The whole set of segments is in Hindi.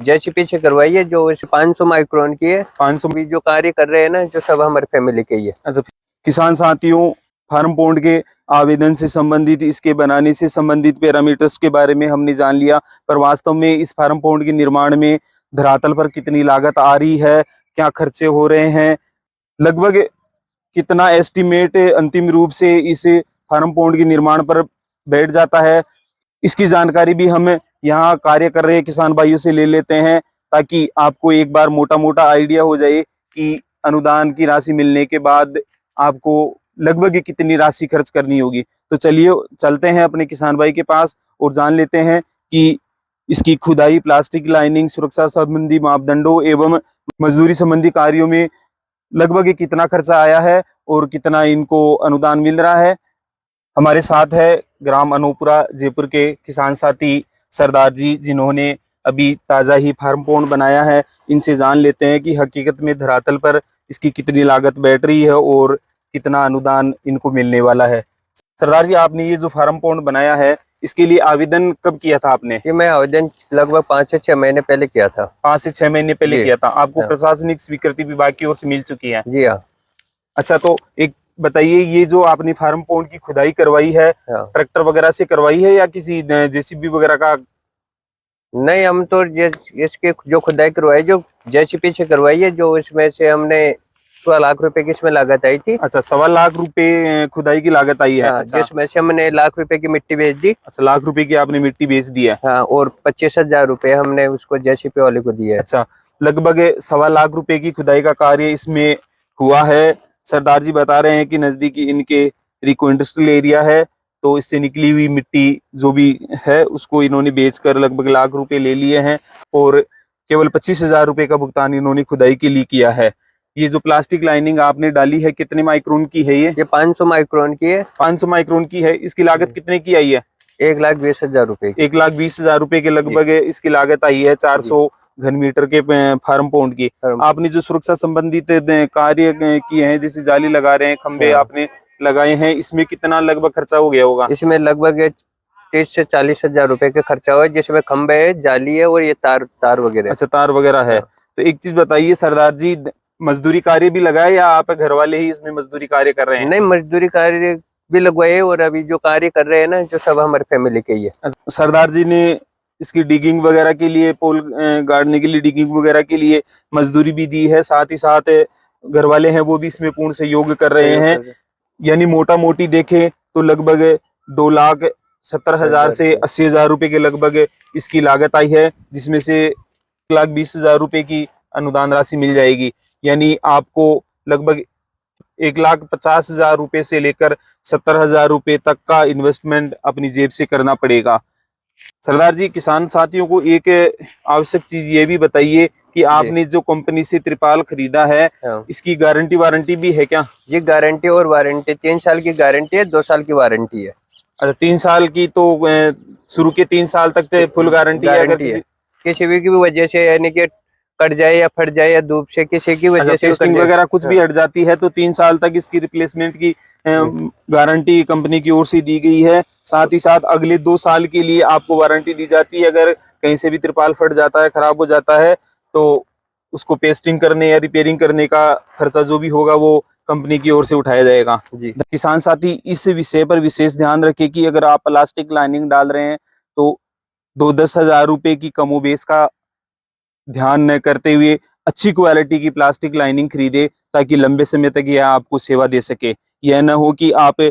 जैसे पीछे करवाई है जो 500 माइक्रोन की है। 500 भी जो कार्य कर रहे हैं ना, जो सब हमारे फैमिली के ही है। अच्छा, किसान साथियों, फार्म पॉन्ड के आवेदन से संबंधित, इसके बनाने से संबंधित पैरामीटर्स के बारे में हमने जान लिया, पर वास्तव में इस फार्म पॉन्ड के निर्माण में धरातल पर कितनी लागत आ रही है, क्या खर्चे हो रहे हैं, लगभग कितना एस्टिमेट अंतिम रूप से इस फार्म पॉन्ड के निर्माण पर बैठ जाता है, इसकी जानकारी भी हम यहाँ कार्य कर रहे किसान भाइयों से ले लेते हैं, ताकि आपको एक बार मोटा मोटा आइडिया हो जाए कि अनुदान की राशि मिलने के बाद आपको लगभग कितनी राशि खर्च करनी होगी। तो चलिए चलते हैं अपने किसान भाई के पास और जान लेते हैं कि इसकी खुदाई, प्लास्टिक लाइनिंग, सुरक्षा संबंधी मापदंडों एवं मजदूरी संबंधी कार्यों में लगभग कितना खर्चा आया है और कितना इनको अनुदान मिल रहा है। हमारे साथ है ग्राम अनूपपुरा जयपुर के किसान साथी सरदार जी, जिन्होंने अभी ताज़ा ही फार्म पॉन्ड बनाया है। इनसे जान लेते हैं कि हकीकत में धरातल पर इसकी कितनी लागत बैठ रही है और कितना अनुदान इनको मिलने वाला है। सरदार जी, आपने ये जो फार्म पॉन्ड बनाया है, इसके लिए आवेदन कब किया था आपने? ये मैं आवेदन लगभग 5 से 6 महीने पहले किया था। 5 से 6 महीने पहले किया था। आपको हाँ। प्रशासनिक स्वीकृति विभाग की ओर से मिल चुकी है? जी हाँ। अच्छा, तो एक बताइए, ये जो आपने फार्म पॉन्ड की खुदाई करवाई है, ट्रैक्टर वगैरह से करवाई है या किसी जेसीबी वगैरह का? नहीं, हम तो इसके जो खुदाई करवाई, जो जेसीबी से करवाई है, जो इसमें से हमने 16 लाख रुपए की इसमें लागत आई थी। अच्छा, 1.25 लाख रुपए खुदाई की लागत आई है। अच्छा, जिसमें से हमने 1 लाख रुपए की मिट्टी बेच दी। अच्छा, लाख रुपए की आपने मिट्टी बेच दी है। हाँ, और 25,000 रुपए हमने उसको जेसीबी वाले को दिया है। अच्छा, लगभग 1.25 लाख रुपए की खुदाई का कार्य इसमें हुआ है। सरदार जी बता रहे हैं कि नजदीकी इनके रिको इंडस्ट्रियल एरिया है, तो इससे निकली हुई मिट्टी जो भी है उसको इन्होंने बेचकर लगभग लाख रुपए ले लिए हैं और केवल 25,000 रुपए का भुगतान इन्होंने खुदाई के लिए किया है। ये जो प्लास्टिक लाइनिंग आपने डाली है, कितने माइक्रोन की है ये? 500 माइक्रोन की है। 500 माइक्रोन की है। इसकी लागत कितने की आई है? 1,20,000 रुपए। 1,20,000 रुपए के लगभग इसकी लागत आई है। 400 घन मीटर के फार्म पॉन्ड की। आपने जो सुरक्षा संबंधित कार्य किए हैं, जैसे जाली लगा रहे हैं, खंबे आपने लगाए हैं, इसमें कितना लगभग खर्चा हो गया होगा? इसमें लगभग 30 से 40,000 रुपए का खर्चा हुआ है, जिसमें खंबे है, जाली है और ये तार वगैरह। अच्छा, तार वगैरह है। तो एक चीज बताइए सरदार जी, मजदूरी कार्य भी लगाए या आप घर वाले ही इसमें मजदूरी कार्य कर रहे हैं? नहीं, मजदूरी कार्य भी लगवाए और अभी जो कार्य कर रहे हैं ना, जो सब हमारे फैमिली के ही है। सरदार जी ने इसकी डिगिंग वगैरह के लिए, पोल गाड़ने के लिए, डिगिंग वगैरह के लिए मजदूरी भी दी है, साथ ही साथ घर वाले हैं वो भी इसमें पूर्ण सहयोग कर रहे हैं। यानी मोटा मोटी देखें तो लगभग 2,70,000 से 80,000 रुपए के लगभग इसकी लागत आई है, जिसमें से 1,20,000 रुपए की अनुदान राशि मिल जाएगी। यानी आपको लगभग 1,50,000 रुपए से लेकर 70,000 रुपए तक का इन्वेस्टमेंट अपनी जेब से करना पड़ेगा। सरदार जी, किसान साथियों को एक आवश्यक चीज ये भी बताइए कि आपने जो कंपनी से त्रिपाल खरीदा है, इसकी गारंटी वारंटी भी है क्या? ये गारंटी और वारंटी 3 साल की गारंटी है, 2 साल की वारंटी है। अच्छा, 3 साल की, तो शुरू के 3 साल तक फुल गारंटी है। अगर किसी भी वजह से, यानी कि कट जाए या फट जाए या धूप से किसी की वजह से टेस्टिंग वगैरह कुछ भी हट जाती है, तो 3 साल तक इसकी रिप्लेसमेंट की गारंटी कंपनी की ओर से दी गई है। साथ ही साथ अगले 2 साल के लिए आपको वारंटी दी जाती है। अगर कहीं से भी त्रिपाल फट जाता है, खराब हो जाता है, तो उसको पेस्टिंग करने या रिपेयरिंग करने का खर्चा जो भी होगा वो कंपनी की ओर से उठाया जाएगा। किसान साथी, इस विषय पर विशेष ध्यान रखें कि अगर आप प्लास्टिक लाइनिंग डाल रहे हैं तो 2-10 हजार रुपए की कमोबेश का ध्यान न करते हुए अच्छी क्वालिटी की प्लास्टिक लाइनिंग खरीदे, ताकि लंबे समय तक यह आपको सेवा दे सके। यह न हो कि आप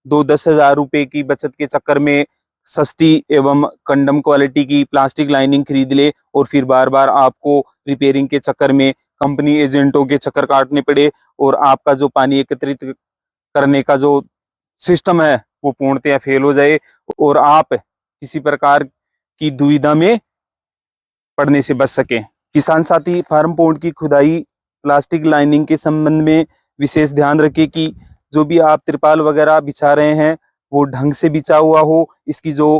2-10 हजार रुपए की बचत के चक्कर में सस्ती एवं कंडम क्वालिटी की प्लास्टिक लाइनिंग खरीद ले और फिर बार बार आपको रिपेयरिंग के चक्कर में कंपनी एजेंटों के चक्कर काटने पड़े और आपका जो पानी एकत्रित करने का जो सिस्टम है वो पूर्णतया फेल हो जाए और आप किसी प्रकार की दुविधा में पड़ने से बच सके। किसान साथी, फार्म पॉन्ड की खुदाई, प्लास्टिक लाइनिंग के संबंध में विशेष ध्यान रखें कि जो भी आप त्रिपाल वगैरह बिछा रहे हैं वो ढंग से बिछा हुआ हो। इसकी जो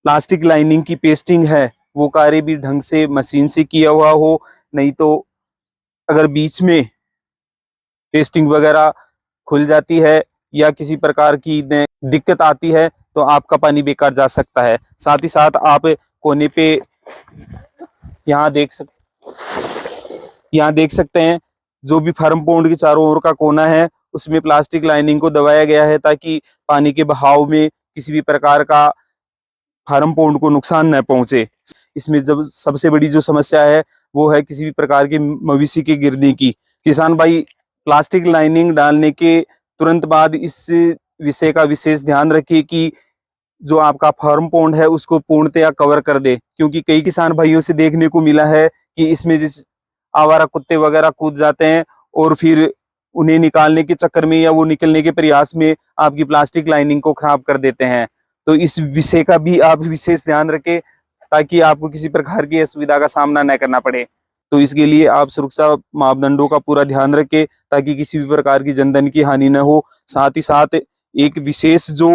प्लास्टिक लाइनिंग की पेस्टिंग है वो कार्य भी ढंग से मशीन से किया हुआ हो, नहीं तो अगर बीच में पेस्टिंग वगैरह खुल जाती है या किसी प्रकार की दिक्कत आती है तो आपका पानी बेकार जा सकता है। साथ ही साथ आप कोने पे यहाँ देख सकते हैं जो भी फार्म पॉन्ड के चारों ओर का कोना है उसमें प्लास्टिक लाइनिंग को दबाया गया है ताकि पानी के बहाव में किसी भी प्रकार का फार्म पॉन्ड को नुकसान न पहुंचे। इसमें जब सबसे बड़ी जो समस्या है वो है किसी भी प्रकार के मवेशी के गिरने की। किसान भाई प्लास्टिक लाइनिंग डालने के तुरंत बाद इस विषय का विशेष ध्यान रखिए कि जो आपका फार्म पॉन्ड है उसको पूर्णतया कवर कर दे, क्योंकि कई किसान भाइयों से देखने को मिला है कि इसमें जिस आवारा कुत्ते वगैरह कूद जाते हैं और फिर उन्हें निकालने के चक्कर में या वो निकलने के प्रयास में आपकी प्लास्टिक लाइनिंग को खराब कर देते हैं। तो इस विषय का भी आप विशेष ध्यान रखें ताकि आपको किसी प्रकार की असुविधा का सामना न करना पड़े। तो इसके लिए आप सुरक्षा मापदंडों का पूरा ध्यान रखें ताकि किसी भी प्रकार की जनधन की हानि न हो। साथ ही साथ एक विशेष जो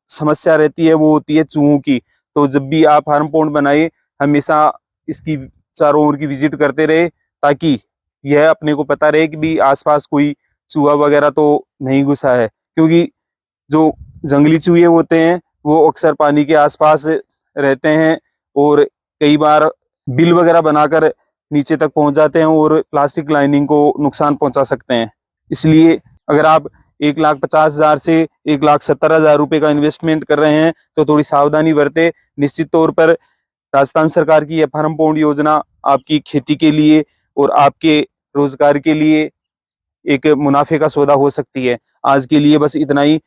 समस्या रहती है वो होती है चूहों की। तो जब भी आप फार्म पॉन्ड बनाए हमेशा इसकी चारों ओर की विजिट करते रहे ताकि यह अपने को पता रहे कि भी आसपास कोई चूहा वगैरह तो नहीं घुसा है, क्योंकि जो जंगली चूहे होते हैं वो अक्सर पानी के आसपास रहते हैं और कई बार बिल वगैरह बनाकर नीचे तक पहुंच जाते हैं और प्लास्टिक लाइनिंग को नुकसान पहुंचा सकते हैं। इसलिए अगर आप 1,50,000 से 1,70,000 रुपए का इन्वेस्टमेंट कर रहे हैं तो थोड़ी सावधानी बरतें। निश्चित तौर पर राजस्थान सरकार की यह फार्म पॉन्ड योजना आपकी खेती के लिए और आपके रोजगार के लिए एक मुनाफे का सौदा हो सकती है। आज के लिए बस इतना ही,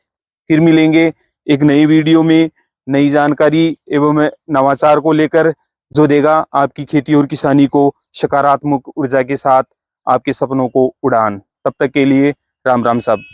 फिर मिलेंगे एक नई वीडियो में नई जानकारी एवं नवाचार को लेकर जो देगा आपकी खेती और किसानी को सकारात्मक ऊर्जा के साथ आपके सपनों को उड़ान। तब तक के लिए राम राम साहब।